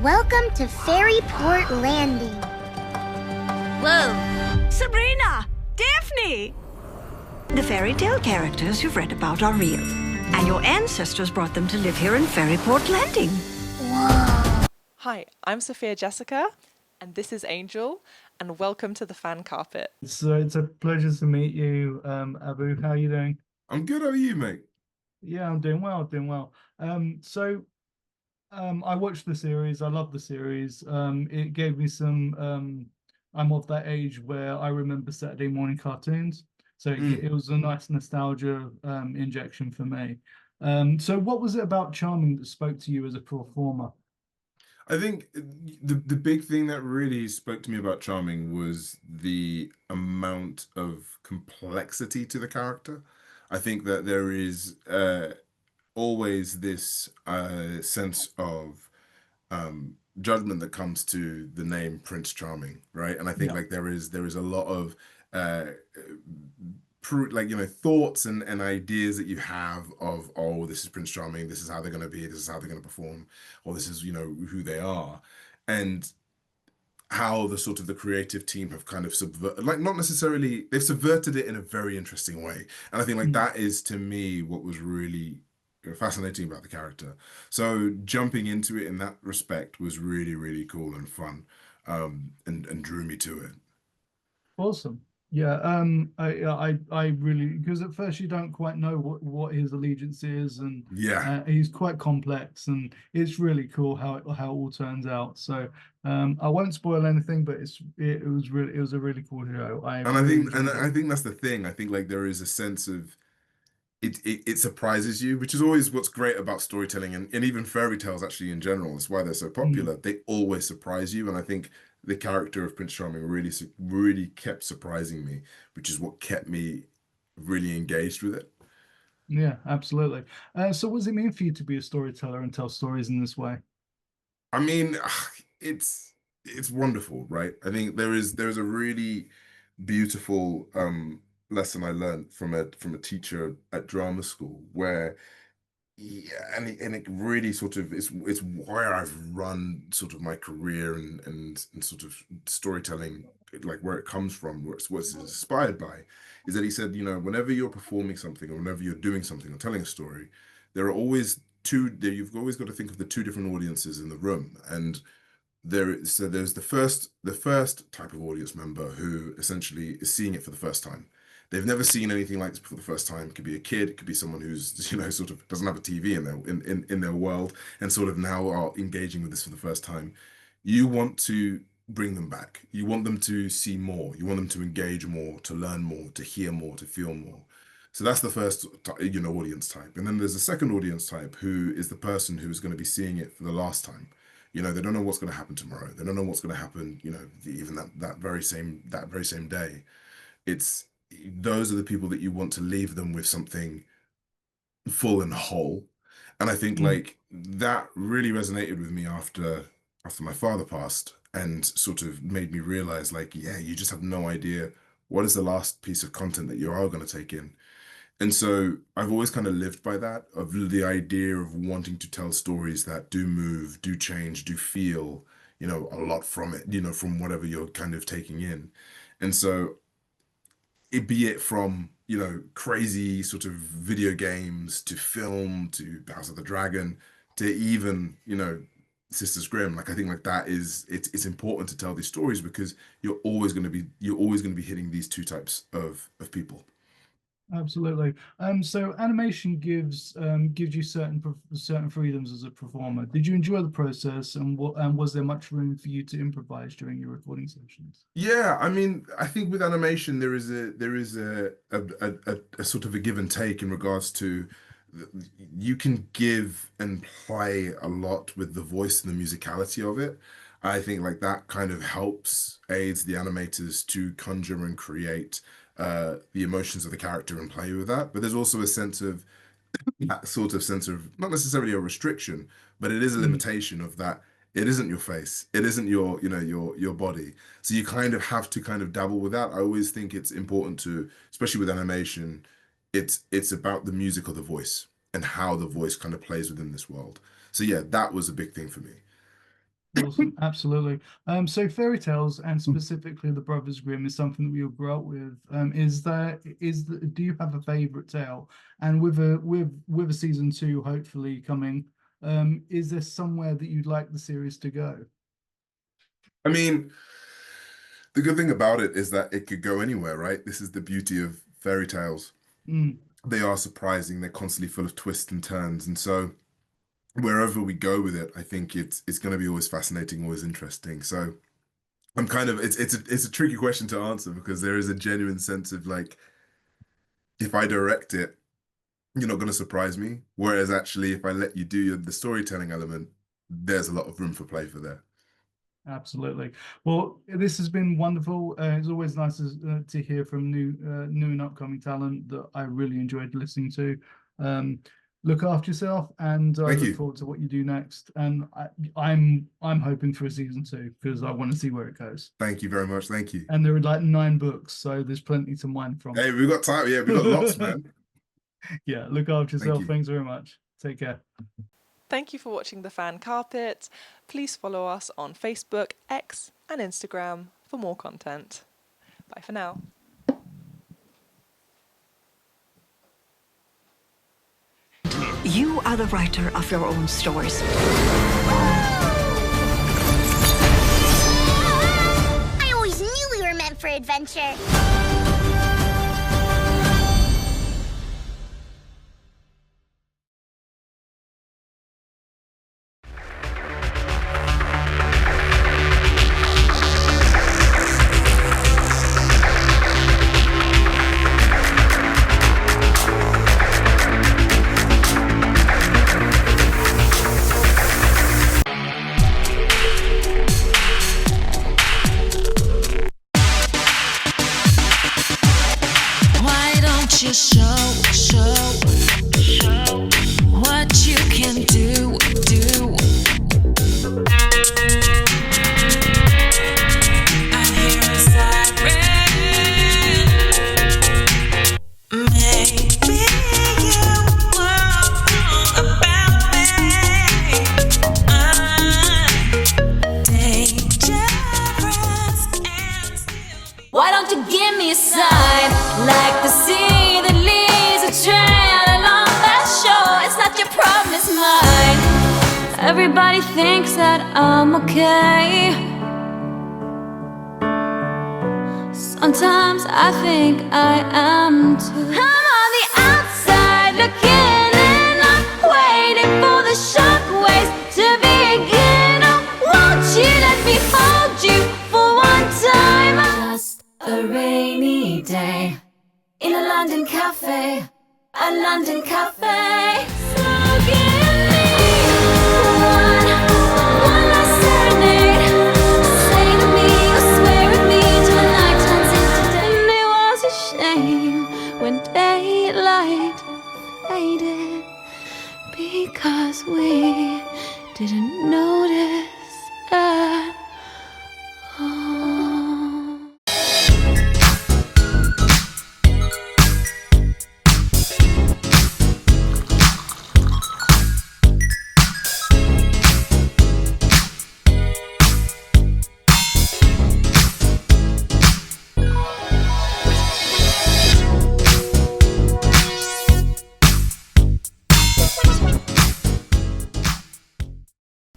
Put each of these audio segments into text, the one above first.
Welcome to Fairyport Landing. Whoa! Sabrina! Daphne! The fairy tale characters you've read about are real, and your ancestors brought them to live here in Fairyport Landing. Whoa! Hi, I'm Sophia Jessica, and this is Angel, and welcome to the fan carpet. It's a pleasure to meet you, Abu. How are you doing? I'm good. How are you, mate? Yeah, I'm doing well, doing well. I watched the series. I love the series. It gave me some. I'm of that age where I remember Saturday morning cartoons, so it was a nice nostalgia injection for me. So what was it about Charming that spoke to you as a performer? I think the big thing that really spoke to me about Charming was the amount of complexity to the character. I think that there is always this sense of judgment that comes to the name Prince Charming, right? And I think Yeah. like there is a lot of uh like thoughts and ideas that you have of, oh, this is Prince Charming, this is how they're going to be, this is how they're going to perform, or this is who they are, and how the sort of the creative team have kind of like, not necessarily, they've subverted it in a very interesting way. And I think like that is, to me, what was really fascinating about the character. So jumping into it in that respect was really, really cool and fun, and drew me to it. Awesome. Yeah, I really, because at first you don't quite know what his allegiance is, and Yeah. he's quite complex, and it's really cool how it all turns out. So I won't spoil anything, but it was a really cool show. I And really enjoyed I it. think that's the thing. I think like there is a sense of it surprises you, which is always what's great about storytelling, and even fairy tales actually in general. It's why they're so popular. They always surprise you, and I think the character of Prince Charming really kept surprising me, which is what kept me really engaged with it. Yeah, absolutely. So what does it mean for you to be a storyteller and tell stories in this way? I mean, it's wonderful, right? I think there is a really beautiful lesson I learned from a teacher at drama school where, yeah, and it really sort of it's why I've run sort of my career and sort of storytelling, like where it comes from, what it's inspired by, is that he said, whenever you're performing something or whenever you're doing something or telling a story, there are always you've always got to think of the two different audiences in the room. And there's the first type of audience member who essentially is seeing it for the first time. They've never seen anything like this for the first time. It could be a kid, it could be someone who's sort of doesn't have a TV in their world, and sort of now are engaging with this for the first time. You want to bring them back. You want them to see more. You want them to engage more, to learn more, to hear more, to feel more. So that's the first audience type. And then there's a second audience type who is the person who is going to be seeing it for the last time. They don't know what's going to happen tomorrow. They don't know what's going to happen, even that very same day. It's Those are the people that you want to leave them with something full and whole. And I think Mm. like that really resonated with me after my father passed, and sort of made me realize, like, yeah, you just have no idea what is the last piece of content that you are going to take in. And so I've always kind of lived by that, of the idea of wanting to tell stories that do move, do change, do feel, a lot from it, from whatever you're kind of taking in. And so be it from, crazy sort of video games to film to House of the Dragon to even, Sisters Grimm. Like, I think like that is, it's important to tell these stories because you're always going to be hitting these two types of people. Absolutely. So animation gives you certain freedoms as a performer. Did you enjoy the process, and was there much room for you to improvise during your recording sessions? Yeah, I mean, I think with animation there is a sort of a give and take in regards to you can give and play a lot with the voice and the musicality of it. I think like that kind of helps aids the animators to conjure and create the emotions of the character and play with that. But there's also a sense of that sort of sense of, not necessarily a restriction, but it is a Mm, limitation of that. It isn't your face. It isn't your body. So you kind of have to kind of dabble with that. I always think it's important to, especially with animation, it's about the music of the voice and how the voice kind of plays within this world. So yeah, that was a big thing for me. Awesome, absolutely. So fairy tales and specifically the Brothers Grimm is something that we all grew up with. Do you have a favorite tale? And with a season 2 hopefully coming, is there somewhere that you'd like the series to go? I mean, the good thing about it is that it could go anywhere, right? This is the beauty of fairy tales. Mm, They are surprising. They're constantly full of twists and turns, and so wherever we go with it, I think it's going to be always fascinating, always interesting. So I'm kind of it's a tricky question to answer because there is a genuine sense of like, if I direct it, you're not going to surprise me. Whereas actually, if I let you do the storytelling element, there's a lot of room for play for there. absolutely. Well, this has been wonderful. It's always nice to hear from new and upcoming talent that I really enjoyed listening to. Look after yourself, and I Thank look you. forward to what you do next. And I'm hoping for a season 2 because I want to see where it goes. Thank you very much. Thank you. And there are like 9 books, so there's plenty to mine from. Hey, we got time. Yeah, we got lots, man. Yeah, look after yourself. you. Thanks very much. Take care. Thank you for watching The Fan Carpet. Please follow us on Facebook, X, and Instagram for more content. Bye for now. You are the writer of your own stories. I always knew we were meant for adventure. Why don't you show what you can do? I hear a siren. Maybe you were wrong about me. I'm dangerous and still be. Why don't you give me a sign, like the sea that leaves a trail along that shore? It's not your problem, it's mine. Everybody thinks that I'm okay. Sometimes I think I am too. I'm on the outside looking in, I'm waiting for the shockwaves to begin. Oh, won't you let me hold you for one time? Just a rainy day in a London cafe, a London cafe. So give me one last serenade. Say to me, or swear at me till the night turns into day. And it was a shame when daylight faded because we didn't notice at all.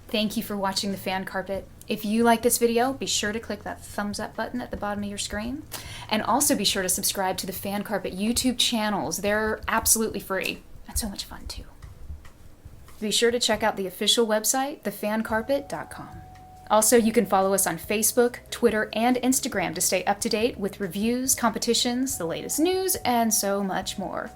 Thank you for watching The Fan Carpet. If you like this video, be sure to click that thumbs up button at the bottom of your screen. And also be sure to subscribe to the Fan Carpet YouTube channels. They're absolutely free and so much fun too. Be sure to check out the official website, thefancarpet.com. Also, you can follow us on Facebook, Twitter, and Instagram to stay up to date with reviews, competitions, the latest news, and so much more.